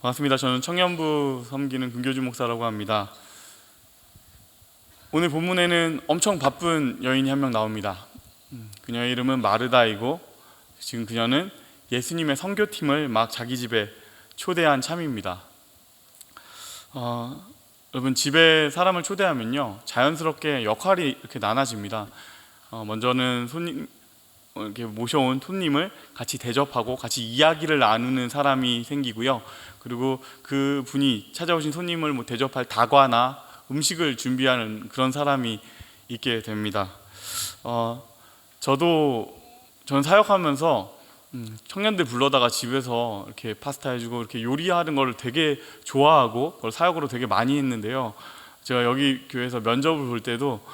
반갑습니다. 저는 청년부 섬기는 금교주 목사라고 합니다. 오늘 본문에는 엄청 바쁜 여인이 한 명 나옵니다. 그녀의 이름은 마르다이고 지금 그녀는 예수님의 선교팀을 막 자기 집에 초대한 참입니다. 여러분, 집에 사람을 초대하면요 자연스럽게 역할이 이렇게 나눠집니다. 먼저는 이렇게 모셔온 손님을 같이 대접하고 같이 이야기를 나누는 사람이 생기고요. 그리고 그 분이 찾아오신 손님을 대접할 다과나 음식을 준비하는 그런 사람이 있게 됩니다. 저는 사역하면서 청년들 불러다가 집에서 이렇게 파스타 해주고 이렇게 요리하는 걸 되게 좋아하고 그걸 사역으로 되게 많이 했는데요. 제가 여기 교회에서 면접을 볼 때도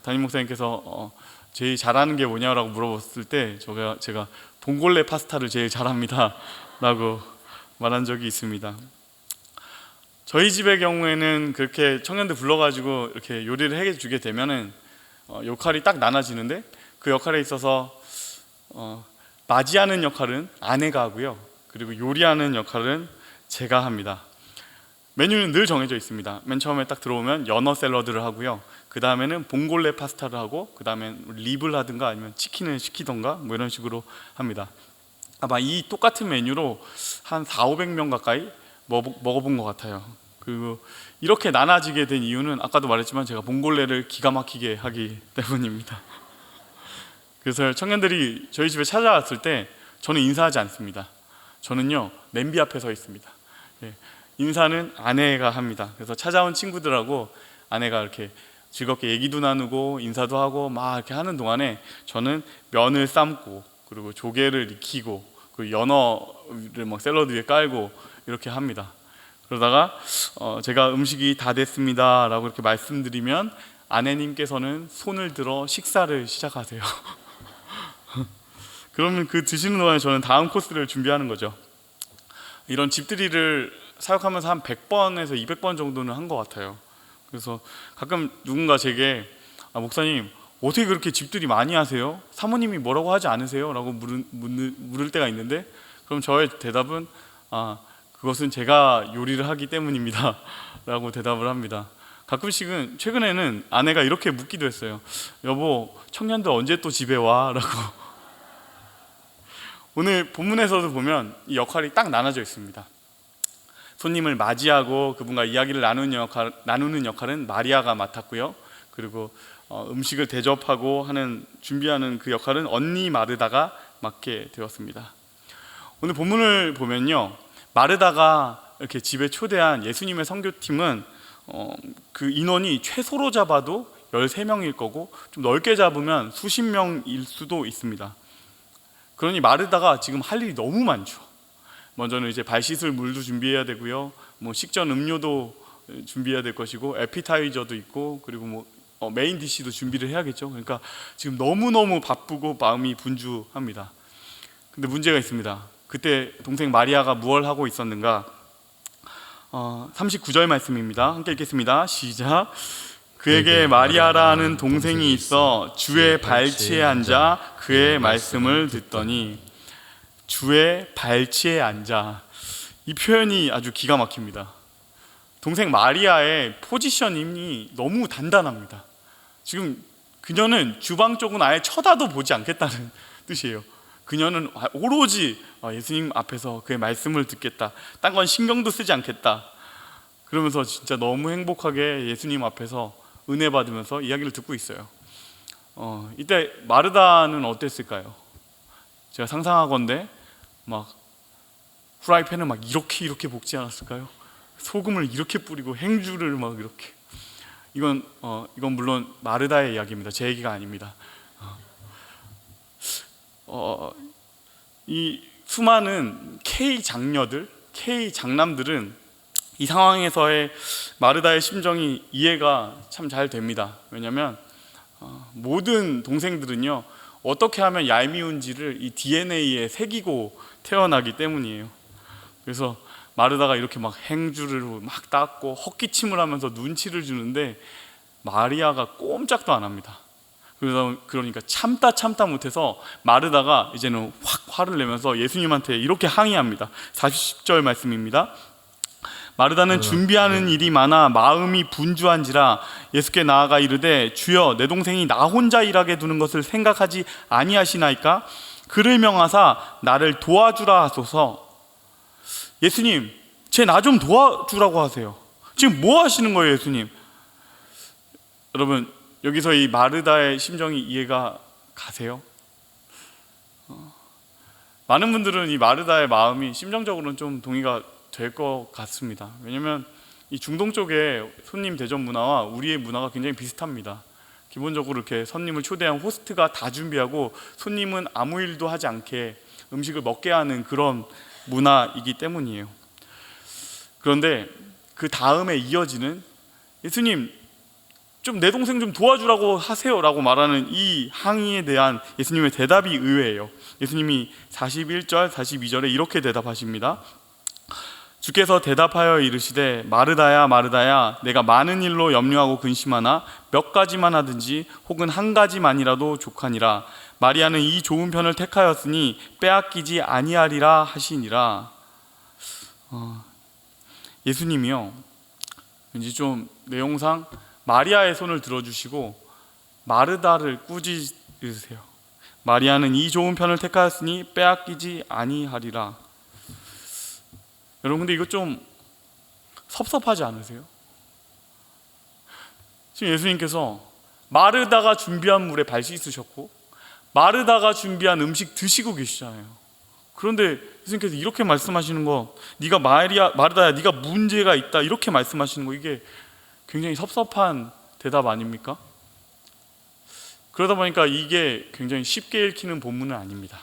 담임 목사님께서 제일 잘하는 게 뭐냐라고 물어봤을 때 제가 봉골레 파스타를 제일 잘합니다 라고 말한 적이 있습니다. 저희 집의 경우에는 그렇게 청년들 불러가지고 이렇게 요리를 해주게 되면은 역할이 딱 나눠지는데, 그 역할에 있어서 맞이하는 역할은 아내가 하고요, 그리고 요리하는 역할은 제가 합니다. 메뉴는 늘 정해져 있습니다. 맨 처음에 딱 들어오면 연어 샐러드를 하고요, 그 다음에는 봉골레 파스타를 하고, 그 다음에 립을 하든가 아니면 치킨을 시키던가 뭐 이런 식으로 합니다. 아마 이 똑같은 메뉴로 한 400~500명 가까이 먹어본 것 같아요. 그리고 이렇게 나눠지게 된 이유는 아까도 말했지만 제가 봉골레를 기가 막히게 하기 때문입니다. 그래서 청년들이 저희 집에 찾아왔을 때 저는 인사하지 않습니다. 저는요 냄비 앞에 서 있습니다. 인사는 아내가 합니다. 그래서 찾아온 친구들하고 아내가 이렇게 즐겁게 얘기도 나누고 인사도 하고 막 이렇게 하는 동안에 저는 면을 삶고, 그리고 조개를 익히고, 그리고 연어를 막 샐러드 위에 깔고 이렇게 합니다. 그러다가 제가 음식이 다 됐습니다 라고 이렇게 말씀드리면 아내님께서는 손을 들어 식사를 시작하세요. 그러면 그 드시는 동안에 저는 다음 코스를 준비하는 거죠. 이런 집들이를 사역하면서 한 100번에서 200번 정도는 한 것 같아요. 그래서 가끔 누군가 제게 목사님 어떻게 그렇게 집들이 많이 하세요? 사모님이 뭐라고 하지 않으세요? 라고 물을 때가 있는데, 그럼 저의 대답은 그것은 제가 요리를 하기 때문입니다 라고 대답을 합니다. 가끔씩은 최근에는 아내가 이렇게 묻기도 했어요. 여보, 청년들 언제 또 집에 와? 라고. 오늘 본문에서도 보면 이 역할이 딱 나눠져 있습니다. 손님을 맞이하고 그분과 이야기를 나누는 역할은 마리아가 맡았고요, 그리고 음식을 대접하고 준비하는 그 역할은 언니 마르다가 맡게 되었습니다. 오늘 본문을 보면요, 마르다가 이렇게 집에 초대한 예수님의 선교팀은 그 인원이 최소로 잡아도 13명일 거고, 좀 넓게 잡으면 수십 명일 수도 있습니다. 그러니 마르다가 지금 할 일이 너무 많죠. 먼저는 이제 발 씻을 물도 준비해야 되고요, 뭐 식전 음료도 준비해야 될 것이고, 에피타이저도 있고, 그리고 메인 디시도 준비를 해야겠죠. 그러니까 지금 너무너무 바쁘고 마음이 분주합니다. 근데 문제가 있습니다. 그때 동생 마리아가 무엇을 하고 있었는가? 39절 말씀입니다. 함께 읽겠습니다. 시작. 그에게 마리아라는 동생이 있어 주의 발치에 앉아 그의 말씀을 듣더니. 주의 발치에 앉아, 이 표현이 아주 기가 막힙니다. 동생 마리아의 포지셔닝이 너무 단단합니다. 지금 그녀는 주방 쪽은 아예 쳐다도 보지 않겠다는 뜻이에요. 그녀는 오로지 예수님 앞에서 그의 말씀을 듣겠다, 딴 건 신경도 쓰지 않겠다, 그러면서 진짜 너무 행복하게 예수님 앞에서 은혜 받으면서 이야기를 듣고 있어요. 이때 마르다는 어땠을까요? 제가 상상하건대 막 후라이팬을 막 이렇게 볶지 않았을까요? 소금을 이렇게 뿌리고 행주를 막 이렇게. 이건 물론 마르다의 이야기입니다. 제 얘기가 아닙니다. 이 수많은 K 장녀들, K 장남들은 이 상황에서의 마르다의 심정이 이해가 참 잘 됩니다. 왜냐하면 모든 동생들은요 어떻게 하면 얄미운지를 이 DNA에 새기고 태어나기 때문이에요. 그래서 마르다가 이렇게 막 행주를 막 닦고 헛기침을 하면서 눈치를 주는데 마리아가 꼼짝도 안 합니다. 그러니까 참다 못해서 마르다가 이제는 확 화를 내면서 예수님한테 이렇게 항의합니다. 40절 말씀입니다. 마르다는 준비하는 일이 많아 마음이 분주한지라 예수께 나아가 이르되 주여 내 동생이 나 혼자 일하게 두는 것을 생각하지 아니하시나이까? 그를 명하사 나를 도와주라 하소서. 예수님, 제 나 좀 도와주라고 하세요. 지금 뭐 하시는 거예요, 예수님? 여러분, 여기서 이 마르다의 심정이 이해가 가세요? 많은 분들은 이 마르다의 마음이 심정적으로는 좀 동의가 될 것 같습니다. 왜냐하면 이 중동 쪽의 손님 대접 문화와 우리의 문화가 굉장히 비슷합니다. 기본적으로 이렇게 손님을 초대한 호스트가 다 준비하고 손님은 아무 일도 하지 않게 음식을 먹게 하는 그런 문화이기 때문이에요. 그런데 그 다음에 이어지는 예수님 좀 내 동생 좀 도와주라고 하세요 라고 말하는 이 항의에 대한 예수님의 대답이 의외예요. 예수님이 41절 42절에 이렇게 대답하십니다. 주께서 대답하여 이르시되 마르다야 마르다야 내가 많은 일로 염려하고 근심하나 몇 가지만 하든지 혹은 한 가지만이라도 족하니라. 마리아는 이 좋은 편을 택하였으니 빼앗기지 아니하리라 하시니라. 예수님이요, 왠지 좀 내용상 마리아의 손을 들어주시고 마르다를 꾸짖으세요. 마리아는 이 좋은 편을 택하였으니 빼앗기지 아니하리라. 여러분, 근데 이거 좀 섭섭하지 않으세요? 지금 예수님께서 마르다가 준비한 물에 발 씻으셨고 마르다가 준비한 음식 드시고 계시잖아요. 그런데 예수님께서 이렇게 말씀하시는 거, 네가 마르다야 네가 문제가 있다 이렇게 말씀하시는 거, 이게 굉장히 섭섭한 대답 아닙니까? 그러다 보니까 이게 굉장히 쉽게 읽히는 본문은 아닙니다.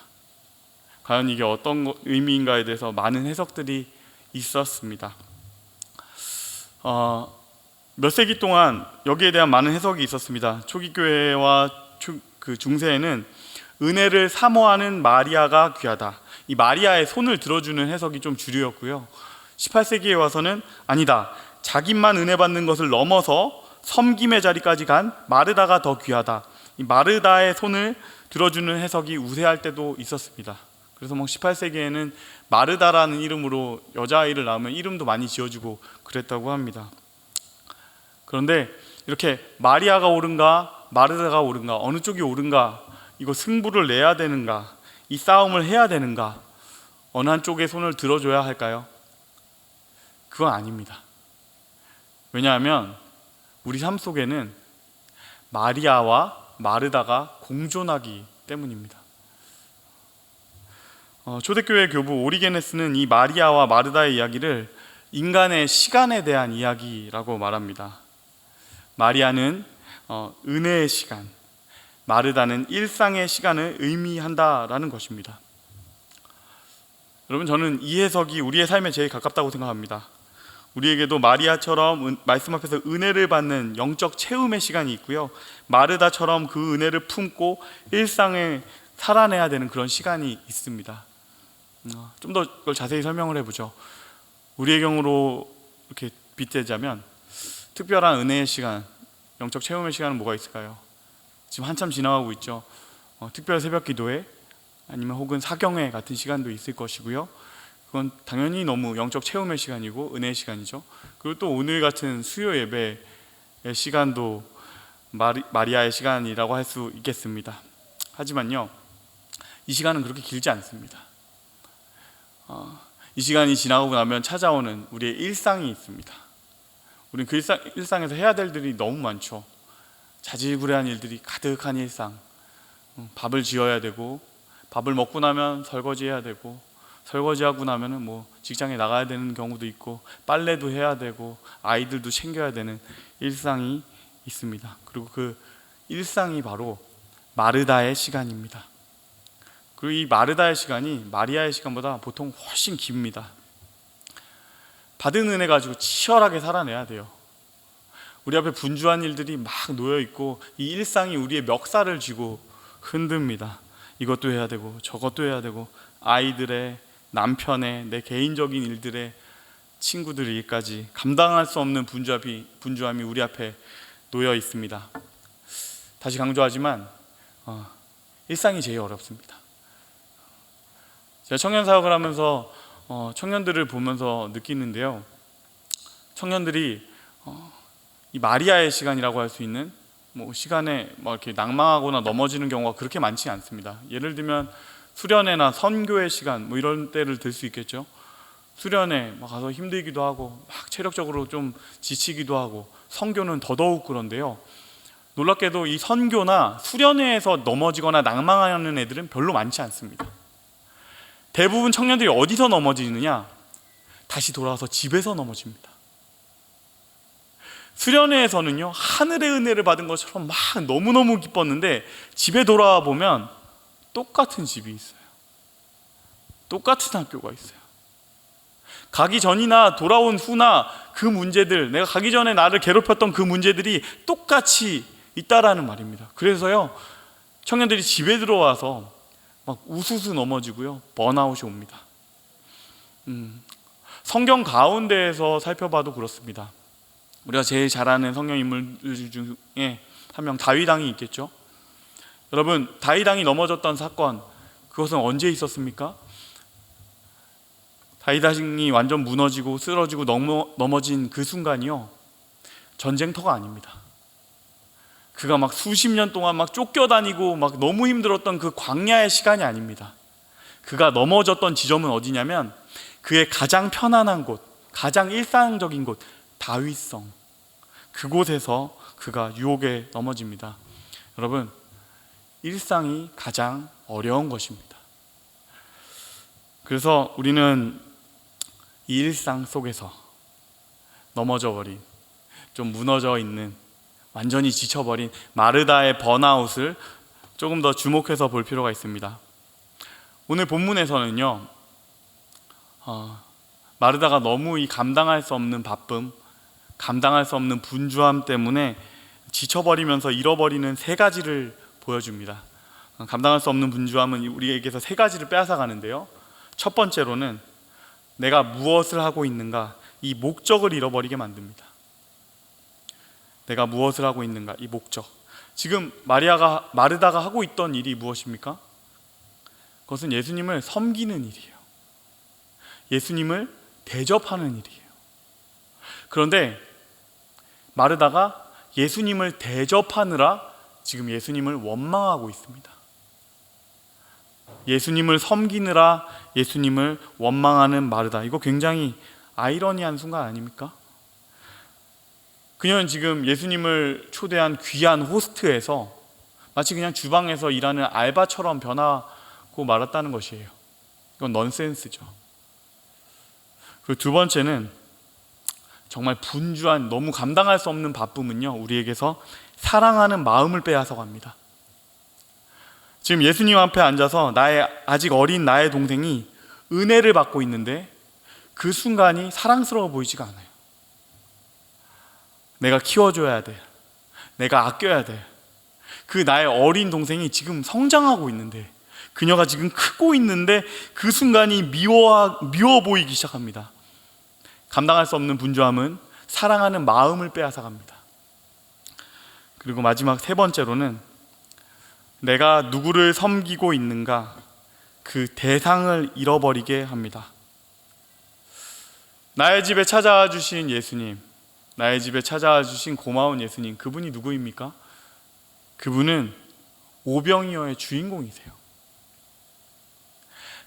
과연 이게 어떤 의미인가에 대해서 많은 해석들이 있었습니다. 몇 세기 동안 여기에 대한 많은 해석이 있었습니다. 초기 교회와 그 중세에는 은혜를 사모하는 마리아가 귀하다, 이 마리아의 손을 들어주는 해석이 좀 주류였고요. 18세기에 와서는 아니다, 자기만 은혜 받는 것을 넘어서 섬김의 자리까지 간 마르다가 더 귀하다, 이 마르다의 손을 들어주는 해석이 우세할 때도 있었습니다. 그래서 18세기에는 마르다라는 이름으로 여자아이를 낳으면 이름도 많이 지어주고 그랬다고 합니다. 그런데 이렇게 마리아가 옳은가 마르다가 옳은가, 어느 쪽이 옳은가, 이거 승부를 내야 되는가, 이 싸움을 해야 되는가, 어느 한쪽의 손을 들어줘야 할까요? 그건 아닙니다. 왜냐하면 우리 삶 속에는 마리아와 마르다가 공존하기 때문입니다. 초대교회 교부 오리게네스는 이 마리아와 마르다의 이야기를 인간의 시간에 대한 이야기라고 말합니다. 마리아는 은혜의 시간, 마르다는 일상의 시간을 의미한다라는 것입니다. 여러분, 저는 이 해석이 우리의 삶에 제일 가깝다고 생각합니다. 우리에게도 마리아처럼 말씀 앞에서 은혜를 받는 영적 체험의 시간이 있고요, 마르다처럼 그 은혜를 품고 일상에 살아내야 되는 그런 시간이 있습니다. 좀 더 그걸 자세히 설명을 해보죠. 우리의 경우로 이렇게 빗대자면 특별한 은혜의 시간, 영적 체험의 시간은 뭐가 있을까요? 지금 한참 지나가고 있죠. 특별 새벽 기도회 아니면 혹은 사경회 같은 시간도 있을 것이고요. 그건 당연히 너무 영적 체험의 시간이고 은혜의 시간이죠. 그리고 또 오늘 같은 수요 예배의 시간도 마리아의 시간이라고 할 수 있겠습니다. 하지만요, 이 시간은 그렇게 길지 않습니다. 이 시간이 지나고 나면 찾아오는 우리의 일상이 있습니다. 우리는 그 일상에서 해야 될 일이 너무 많죠. 자질구레한 일들이 가득한 일상. 밥을 지어야 되고, 밥을 먹고 나면 설거지해야 되고, 설거지하고 나면은 뭐 직장에 나가야 되는 경우도 있고, 빨래도 해야 되고, 아이들도 챙겨야 되는 일상이 있습니다. 그리고 그 일상이 바로 마르다의 시간입니다. 그리고 이 마르다의 시간이 마리아의 시간보다 보통 훨씬 깁니다. 받은 은혜 가지고 치열하게 살아내야 돼요. 우리 앞에 분주한 일들이 막 놓여 있고, 이 일상이 우리의 멱살을 쥐고 흔듭니다. 이것도 해야 되고 저것도 해야 되고, 아이들의, 남편의, 내 개인적인 일들의, 친구들 일까지 감당할 수 없는 분주함이 우리 앞에 놓여 있습니다. 다시 강조하지만 일상이 제일 어렵습니다. 제가 청년 사역을 하면서 청년들을 보면서 느끼는데요, 청년들이 이 마리아의 시간이라고 할 수 있는 시간에 이렇게 낭망하거나 넘어지는 경우가 그렇게 많지 않습니다. 예를 들면 수련회나 선교의 시간 이런 때를 들 수 있겠죠. 수련회 가서 힘들기도 하고 막 체력적으로 좀 지치기도 하고, 선교는 더더욱 그런데요, 놀랍게도 이 선교나 수련회에서 넘어지거나 낭망하는 애들은 별로 많지 않습니다. 대부분 청년들이 어디서 넘어지느냐? 다시 돌아와서 집에서 넘어집니다. 수련회에서는요, 하늘의 은혜를 받은 것처럼 막 너무너무 기뻤는데 집에 돌아와 보면 똑같은 집이 있어요. 똑같은 학교가 있어요. 가기 전이나 돌아온 후나 그 문제들, 내가 가기 전에 나를 괴롭혔던 그 문제들이 똑같이 있다라는 말입니다. 그래서요, 청년들이 집에 들어와서 막 우수수 넘어지고요, 번아웃이 옵니다. 성경 가운데에서 살펴봐도 그렇습니다. 우리가 제일 잘 아는 성경 인물들 중에 한 명, 다윗 왕이 있겠죠. 여러분, 다윗 왕이 넘어졌던 사건, 그것은 언제 있었습니까? 다윗 왕이 완전 무너지고 쓰러지고 넘어진 그 순간이요, 전쟁터가 아닙니다. 그가 막 수십 년 동안 막 쫓겨다니고 막 너무 힘들었던 그 광야의 시간이 아닙니다. 그가 넘어졌던 지점은 어디냐면 그의 가장 편안한 곳, 가장 일상적인 곳, 다윗성, 그곳에서 그가 유혹에 넘어집니다. 여러분, 일상이 가장 어려운 것입니다. 그래서 우리는 이 일상 속에서 넘어져 버린, 좀 무너져 있는, 완전히 지쳐버린 마르다의 번아웃을 조금 더 주목해서 볼 필요가 있습니다. 오늘 본문에서는요, 마르다가 너무 이 감당할 수 없는 바쁨, 감당할 수 없는 분주함 때문에 지쳐버리면서 잃어버리는 세 가지를 보여줍니다. 감당할 수 없는 분주함은 우리에게서 세 가지를 빼앗아 가는데요, 첫 번째로는 내가 무엇을 하고 있는가, 이 목적을 잃어버리게 만듭니다. 내가 무엇을 하고 있는가, 이 목적. 지금 마르다가 하고 있던 일이 무엇입니까? 그것은 예수님을 섬기는 일이에요. 예수님을 대접하는 일이에요. 그런데 마르다가 예수님을 대접하느라 지금 예수님을 원망하고 있습니다. 예수님을 섬기느라 예수님을 원망하는 마르다, 이거 굉장히 아이러니한 순간 아닙니까? 그녀는 지금 예수님을 초대한 귀한 호스트에서 마치 그냥 주방에서 일하는 알바처럼 변하고 말았다는 것이에요. 이건 넌센스죠. 그리고 두 번째는 정말 분주한, 너무 감당할 수 없는 바쁨은요, 우리에게서 사랑하는 마음을 빼앗아 갑니다. 지금 예수님 앞에 앉아서 아직 어린 나의 동생이 은혜를 받고 있는데 그 순간이 사랑스러워 보이지가 않아요. 내가 키워줘야 돼, 내가 아껴야 돼. 그 나의 어린 동생이 지금 성장하고 있는데, 그녀가 지금 크고 있는데 그 순간이 미워 보이기 시작합니다. 감당할 수 없는 분주함은 사랑하는 마음을 빼앗아 갑니다. 그리고 마지막 세 번째로는 내가 누구를 섬기고 있는가, 그 대상을 잃어버리게 합니다. 나의 집에 찾아와 주신 예수님, 나의 집에 찾아와 주신 고마운 예수님, 그분이 누구입니까? 그분은 오병이어의 주인공이세요.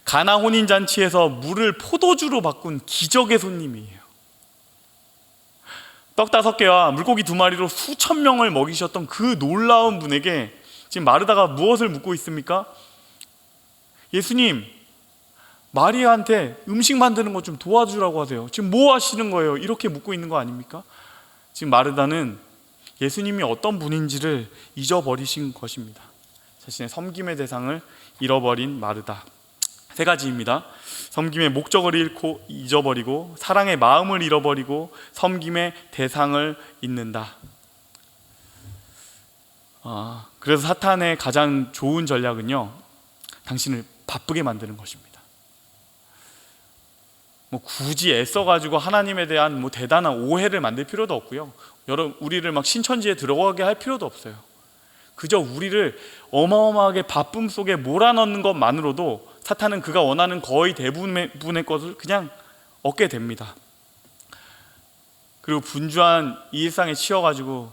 가나 혼인잔치에서 물을 포도주로 바꾼 기적의 손님이에요. 떡 5개와 물고기 2마리로 수천 명을 먹이셨던 그 놀라운 분에게 지금 마르다가 무엇을 묻고 있습니까? 예수님, 마리아한테 음식 만드는 것 좀 도와주라고 하세요. 지금 뭐 하시는 거예요? 이렇게 묻고 있는 거 아닙니까? 지금 마르다는 예수님이 어떤 분인지를 잊어버리신 것입니다. 자신의 섬김의 대상을 잃어버린 마르다. 세 가지입니다. 섬김의 목적을 잊어버리고, 사랑의 마음을 잃어버리고, 섬김의 대상을 잊는다. 그래서 사탄의 가장 좋은 전략은요, 당신을 바쁘게 만드는 것입니다. 굳이 애써가지고 하나님에 대한 대단한 오해를 만들 필요도 없고요, 우리를 막 신천지에 들어가게 할 필요도 없어요. 그저 우리를 어마어마하게 바쁨 속에 몰아넣는 것만으로도 사탄은 그가 원하는 거의 대부분의 것을 그냥 얻게 됩니다. 그리고 분주한 이 일상에 치여가지고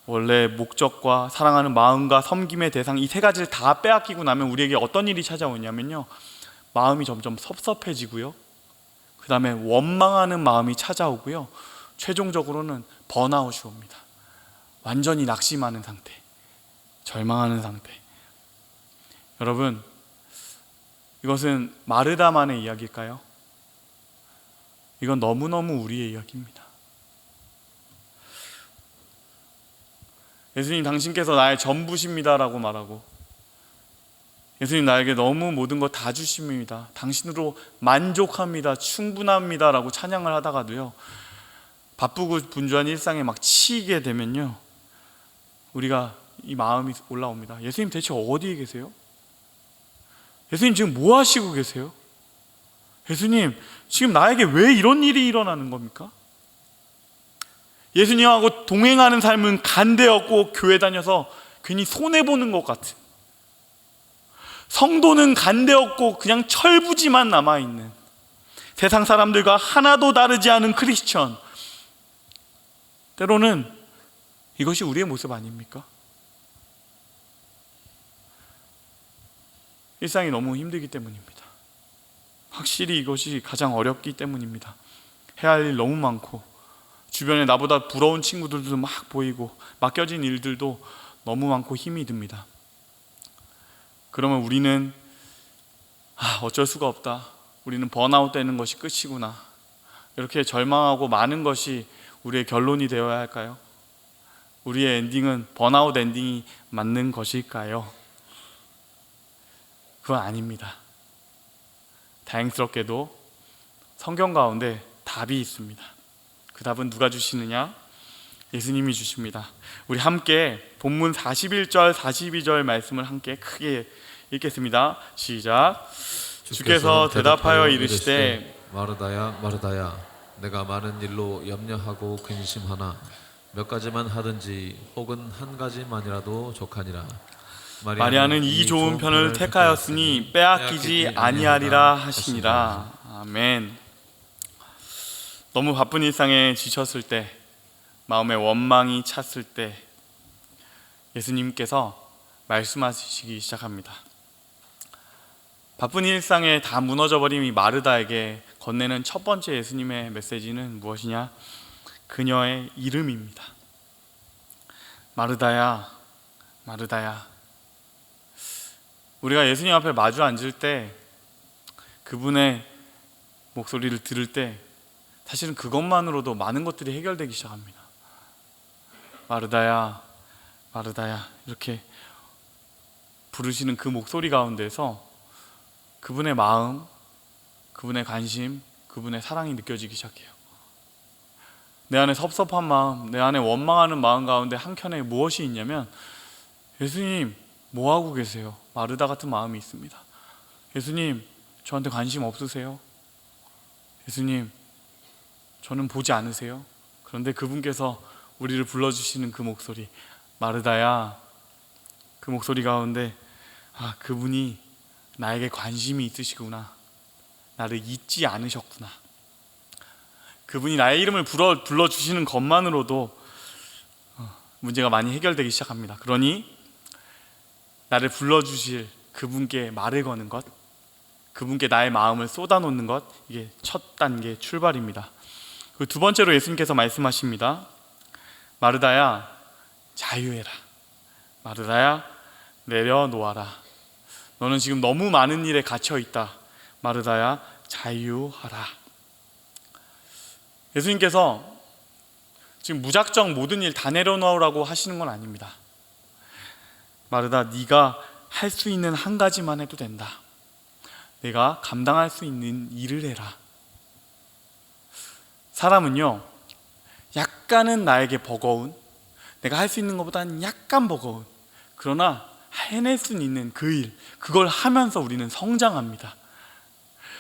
원래 목적과 사랑하는 마음과 섬김의 대상, 이 세 가지를 다 빼앗기고 나면 우리에게 어떤 일이 찾아오냐면요, 마음이 점점 섭섭해지고요, 그 다음에 원망하는 마음이 찾아오고요, 최종적으로는 번아웃이 옵니다. 완전히 낙심하는 상태, 절망하는 상태. 여러분, 이것은 마르다만의 이야기일까요? 이건 너무너무 우리의 이야기입니다. 예수님, 당신께서 나의 전부십니다 라고 말하고, 예수님, 나에게 너무 모든 거 다 주십니다, 당신으로 만족합니다, 충분합니다 라고 찬양을 하다가도요, 바쁘고 분주한 일상에 막 치이게 되면요, 우리가 이 마음이 올라옵니다. 예수님, 대체 어디에 계세요? 예수님, 지금 뭐 하시고 계세요? 예수님, 지금 나에게 왜 이런 일이 일어나는 겁니까? 예수님하고 동행하는 삶은 간대였고 교회 다녀서 괜히 손해보는 것 같은, 성도는 간대없고 그냥 철부지만 남아있는, 세상 사람들과 하나도 다르지 않은 크리스천. 때로는 이것이 우리의 모습 아닙니까? 일상이 너무 힘들기 때문입니다. 확실히 이것이 가장 어렵기 때문입니다. 해야 할 일 너무 많고, 주변에 나보다 부러운 친구들도 막 보이고, 맡겨진 일들도 너무 많고 힘이 듭니다. 그러면 우리는 어쩔 수가 없다, 우리는 번아웃 되는 것이 끝이구나, 이렇게 절망하고 마는 것이 우리의 결론이 되어야 할까요? 우리의 엔딩은 번아웃 엔딩이 맞는 것일까요? 그건 아닙니다. 다행스럽게도 성경 가운데 답이 있습니다. 그 답은 누가 주시느냐? 예수님이 주십니다. 우리 함께 본문 41절 42절 말씀을 함께 크게 읽겠습니다. 시작. 주께서 대답하여 이르시되 마르다야 마르다야, 내가 많은 일로 염려하고 근심하나 몇 가지만 하든지 혹은 한 가지만이라도 족하니라. 마리아는 이 좋은 편을 택하였으니 빼앗기지 아니하리라 하시니라. 아멘. 너무 바쁜 일상에 지쳤을 때, 마음에 원망이 찼을 때 예수님께서 말씀하시기 시작합니다. 바쁜 일상에 다 무너져버린 이 마르다에게 건네는 첫 번째 예수님의 메시지는 무엇이냐? 그녀의 이름입니다. 마르다야, 마르다야. 우리가 예수님 앞에 마주 앉을 때, 그분의 목소리를 들을 때 사실은 그것만으로도 많은 것들이 해결되기 시작합니다. 마르다야, 마르다야, 이렇게 부르시는 그 목소리 가운데서 그분의 마음, 그분의 관심, 그분의 사랑이 느껴지기 시작해요. 내 안에 섭섭한 마음, 내 안에 원망하는 마음 가운데 한켠에 무엇이 있냐면, 예수님 뭐 하고 계세요? 마르다 같은 마음이 있습니다. 예수님, 저한테 관심 없으세요? 예수님, 저는 보지 않으세요? 그런데 그분께서 우리를 불러주시는 그 목소리, 마르다야, 그 목소리 가운데 그분이 나에게 관심이 있으시구나, 나를 잊지 않으셨구나, 그분이 나의 이름을 불러주시는 것만으로도 문제가 많이 해결되기 시작합니다. 그러니 나를 불러주실 그분께 말을 거는 것, 그분께 나의 마음을 쏟아놓는 것, 이게 첫 단계 출발입니다. 그 두 번째로 예수님께서 말씀하십니다. 마르다야, 자유해라. 마르다야, 내려놓아라. 너는 지금 너무 많은 일에 갇혀있다. 마르다야, 자유하라. 예수님께서 지금 무작정 모든 일 다 내려놓으라고 하시는 건 아닙니다. 마르다, 네가 할 수 있는 한 가지만 해도 된다. 내가 감당할 수 있는 일을 해라. 사람은요, 약간은 나에게 버거운, 내가 할 수 있는 것보다는 약간 버거운, 그러나 해낼 수 있는 그 일, 그걸 하면서 우리는 성장합니다.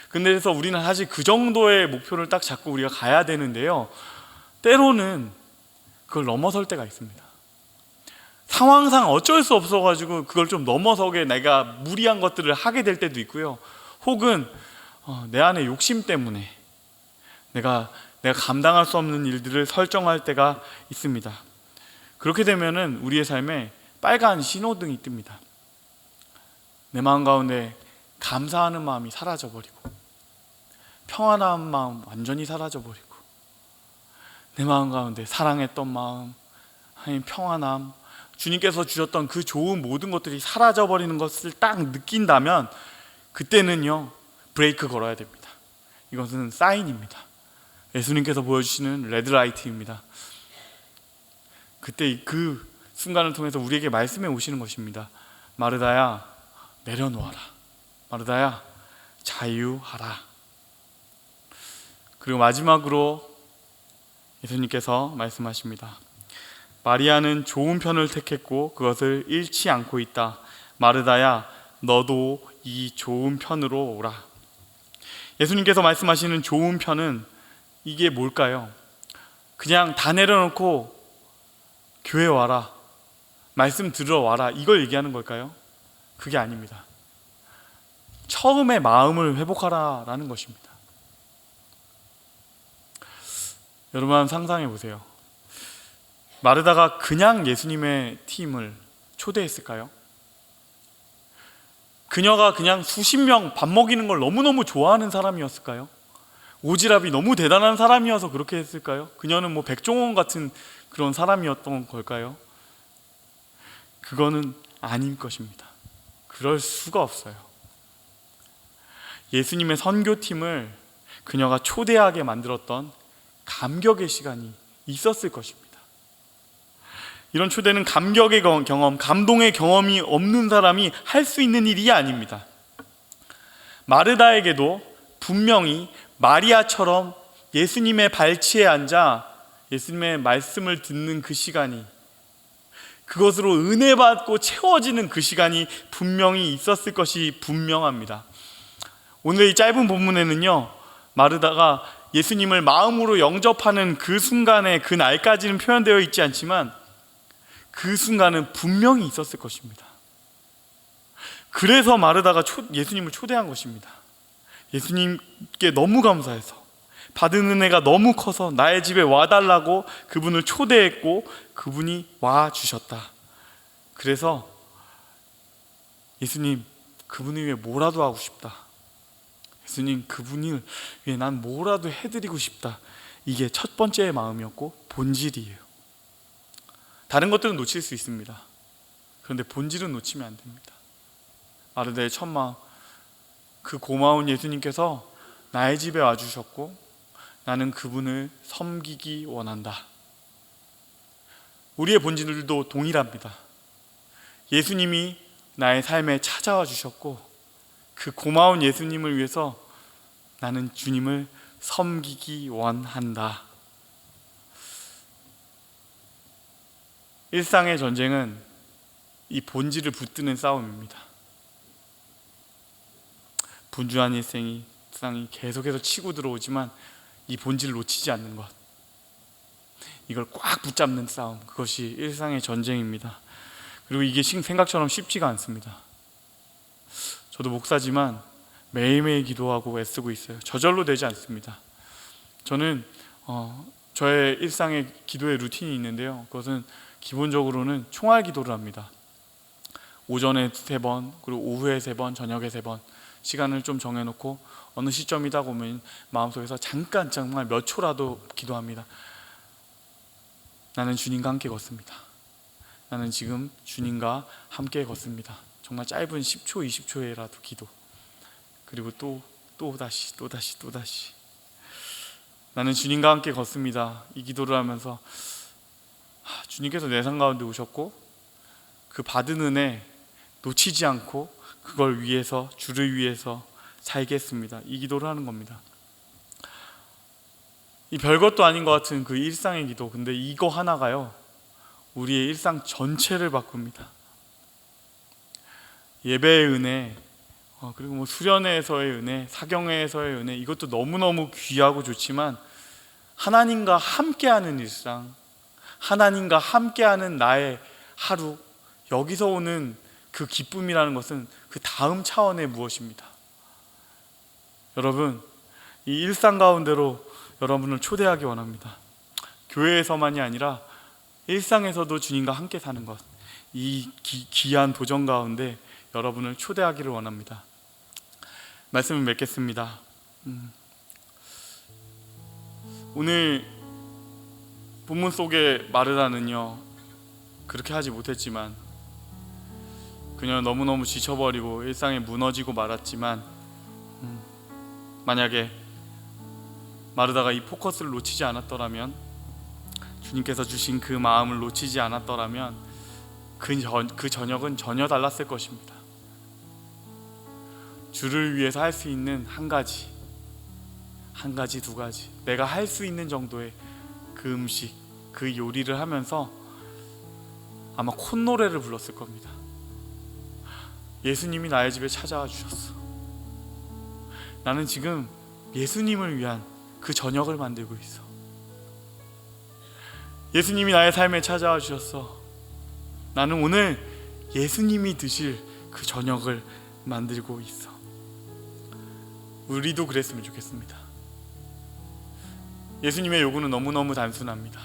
근데 그래서 우리는 사실 그 정도의 목표를 딱 잡고 우리가 가야 되는데요, 때로는 그걸 넘어설 때가 있습니다. 상황상 어쩔 수 없어가지고 그걸 좀 넘어서게 내가 무리한 것들을 하게 될 때도 있고요. 혹은 내 안의 욕심 때문에 내가 감당할 수 없는 일들을 설정할 때가 있습니다. 그렇게 되면은 우리의 삶에 빨간 신호등이 뜹니다. 내 마음 가운데 감사하는 마음이 사라져버리고, 평안한 마음 완전히 사라져버리고, 내 마음 가운데 사랑했던 마음, 하나님 평안함, 주님께서 주셨던 그 좋은 모든 것들이 사라져버리는 것을 딱 느낀다면 그때는요, 브레이크 걸어야 됩니다. 이것은 사인입니다. 예수님께서 보여주시는 레드라이트입니다. 그때 그 순간을 통해서 우리에게 말씀해 오시는 것입니다. 마르다야, 내려놓아라. 마르다야, 자유하라. 그리고 마지막으로 예수님께서 말씀하십니다. 마리아는 좋은 편을 택했고 그것을 잃지 않고 있다. 마르다야, 너도 이 좋은 편으로 오라. 예수님께서 말씀하시는 좋은 편은 이게 뭘까요? 그냥 다 내려놓고 교회 와라, 말씀 들으러 와라, 이걸 얘기하는 걸까요? 그게 아닙니다. 처음에 마음을 회복하라라는 것입니다. 여러분 한번 상상해 보세요. 마르다가 그냥 예수님의 팀을 초대했을까요? 그녀가 그냥 수십 명 밥 먹이는 걸 너무너무 좋아하는 사람이었을까요? 오지랖이 너무 대단한 사람이어서 그렇게 했을까요? 그녀는 뭐 백종원 같은 그런 사람이었던 걸까요? 그거는 아닐 것입니다. 그럴 수가 없어요. 예수님의 선교팀을 그녀가 초대하게 만들었던 감격의 시간이 있었을 것입니다. 이런 초대는 감격의 경험, 감동의 경험이 없는 사람이 할 수 있는 일이 아닙니다. 마르다에게도 분명히 마리아처럼 예수님의 발치에 앉아 예수님의 말씀을 듣는 그 시간이, 그것으로 은혜 받고 채워지는 그 시간이 분명히 있었을 것이 분명합니다. 오늘 이 짧은 본문에는요, 마르다가 예수님을 마음으로 영접하는 그 순간에 그 날까지는 표현되어 있지 않지만 그 순간은 분명히 있었을 것입니다. 그래서 마르다가 예수님을 초대한 것입니다. 예수님께 너무 감사해서, 받은 은혜가 너무 커서 나의 집에 와달라고 그분을 초대했고 그분이 와주셨다. 그래서 예수님, 그분을 위해 뭐라도 하고 싶다. 예수님, 그분을 위해 난 뭐라도 해드리고 싶다. 이게 첫 번째의 마음이었고 본질이에요. 다른 것들은 놓칠 수 있습니다. 그런데 본질은 놓치면 안 됩니다. 마르다의 첫 마음, 그 고마운 예수님께서 나의 집에 와주셨고 나는 그분을 섬기기 원한다. 우리의 본질들도 동일합니다. 예수님이 나의 삶에 찾아와 주셨고 그 고마운 예수님을 위해서 나는 주님을 섬기기 원한다. 일상의 전쟁은 이 본질을 붙드는 싸움입니다. 분주한 일상이 계속해서 치고 들어오지만 이 본질을 놓치지 않는 것, 이걸 꽉 붙잡는 싸움, 그것이 일상의 전쟁입니다. 그리고 이게 생각처럼 쉽지가 않습니다. 저도 목사지만 매일매일 기도하고 애쓰고 있어요. 저절로 되지 않습니다. 저는 저의 일상의 기도의 루틴이 있는데요, 그것은 기본적으로는 총알 기도를 합니다. 오전에 3번, 그리고 오후에 3번, 저녁에 3번 시간을 좀 정해놓고 어느 시점이다 보면 마음속에서 잠깐, 정말 몇 초라도 기도합니다. 나는 주님과 함께 걷습니다. 나는 지금 주님과 함께 걷습니다. 정말 짧은 10초, 20초에라도 기도. 그리고 또 다시 나는 주님과 함께 걷습니다. 이 기도를 하면서 주님께서 내 삶 가운데 오셨고 그 받은 은혜 놓치지 않고 그걸 위해서, 주를 위해서 살겠습니다. 이 기도를 하는 겁니다. 이 별것도 아닌 것 같은 그 일상의 기도, 근데 이거 하나가요 우리의 일상 전체를 바꿉니다. 예배의 은혜, 그리고 뭐 수련회에서의 은혜, 사경회에서의 은혜, 이것도 너무너무 귀하고 좋지만 하나님과 함께하는 일상, 하나님과 함께하는 나의 하루, 여기서 오는 그 기쁨이라는 것은 그 다음 차원의 무엇입니다. 여러분, 이 일상 가운데로 여러분을 초대하기 원합니다. 교회에서만이 아니라 일상에서도 주님과 함께 사는 것, 이 귀한 도전 가운데 여러분을 초대하기를 원합니다. 말씀을 맺겠습니다. 오늘 본문 속의 마르다는요, 그렇게 하지 못했지만, 그녀는 너무너무 지쳐버리고 일상에 무너지고 말았지만, 만약에 마르다가 이 포커스를 놓치지 않았더라면, 주님께서 주신 그 마음을 놓치지 않았더라면 그 저녁은 전혀 달랐을 것입니다. 주를 위해서 할 수 있는 한 가지, 두 가지, 내가 할 수 있는 정도의 그 음식, 그 요리를 하면서 아마 콧노래를 불렀을 겁니다. 예수님이 나의 집에 찾아와 주셨어. 나는 지금 예수님을 위한 그 저녁을 만들고 있어. 예수님이 나의 삶에 찾아와 주셨어. 나는 오늘 예수님이 드실 그 저녁을 만들고 있어. 우리도 그랬으면 좋겠습니다. 예수님의 요구는 너무너무 단순합니다.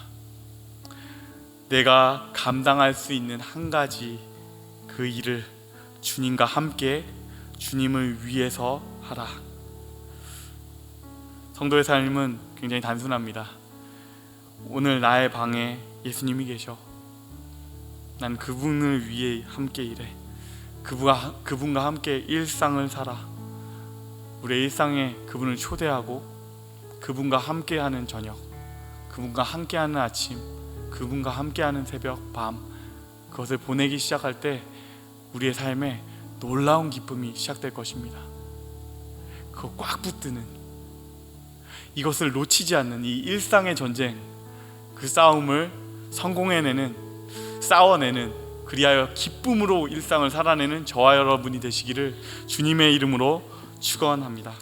내가 감당할 수 있는 한 가지 그 일을 주님과 함께 주님을 위해서 하라. 성도의 삶은 굉장히 단순합니다. 오늘 나의 방에 예수님이 계셔. 난 그분을 위해 함께 일해. 그분과 함께 일상을 살아. 우리의 일상에 그분을 초대하고 그분과 함께하는 저녁, 그분과 함께하는 아침, 그분과 함께하는 새벽, 밤, 그것을 보내기 시작할 때 우리의 삶에 놀라운 기쁨이 시작될 것입니다. 그거 꽉 붙드는, 이것을 놓치지 않는 이 일상의 전쟁, 그 싸움을 싸워내는, 그리하여 기쁨으로 일상을 살아내는 저와 여러분이 되시기를 주님의 이름으로 축원합니다.